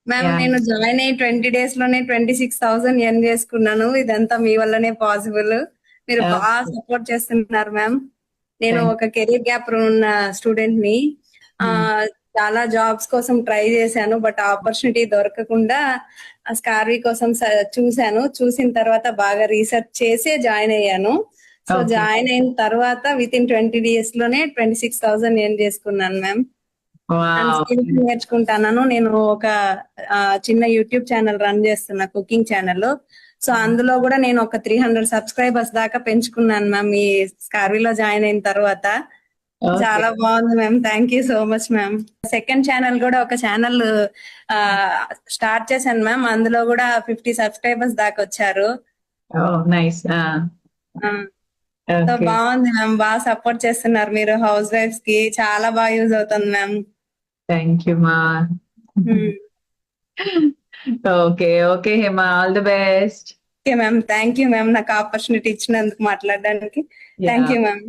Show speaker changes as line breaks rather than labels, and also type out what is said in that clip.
Ma'am
yeah!
నేను join అయ్యి 20 days లోనే 26,000 ఎర్న్ చేసుకున్నాను. ఇదంతా మీ వల్లనే పాసిబుల్. మీరు బాగా
ఓకే.
సపోర్ట్ చేస్తున్నారు మ్యామ్. నేను
థాంక్
ఒక కెరీర్ గ్యాప్ ఉన్న స్టూడెంట్ ని.
హ్మ్.
చాలా జాబ్స్ కోసం ట్రై చేశాను. బట్ ఆపర్చునిటీ దొరకకుండా స్కార్వీ కోసం చూశాను. చూసిన తర్వాత బాగా రీసెర్చ్ చేసి జాయిన్ అయ్యాను. So
okay.
జాయిన్ అయిన తర్వాత వితిన్ 20 డేస్ లోనే 26,000 ఎర్న్ చేసుకున్నాను మ్యామ్. And
wow!
స్కిల్స్ నేర్చుకుంటాను. నేను ఒక చిన్న యూట్యూబ్ ఛానల్ రన్ చేస్తున్నా, కుకింగ్ ఛానల్. సో అందులో కూడా నేను ఒక 300 సబ్స్క్రైబర్స్ దాకా పెంచుకున్నాను మ్యామ్ ఈ స్కార్వీలో జాయిన్ అయిన తర్వాత.
ఓకే.
చాలా బాగుంది ma'am. Thank you so much ma'am. Second channel కూడా ఒక ఛానల్ స్టార్ట్ చేశాను మ్యామ్. అందులో కూడా 50 సబ్స్క్రైబర్స్ దాకా వచ్చారు.
ఓహ్! నైస్. ఆ!
So
okay.
బాగుంది మ్యామ్. బాగా సపోర్ట్ చేస్తున్నారు మీరు హౌస్ వైఫ్స్ కి. చాలా బాగా యూజ్ అవుతుంది మ్యామ్.
థ్యాంక్ యూ మా. Okay. Okay Hema. All the best.
Okay ma'am. Thank you ma'am. నాకు ఆపర్చునిటీ ఇచ్చినందుకు మాట్లాడడానికి. Thank
yeah!
You ma'am.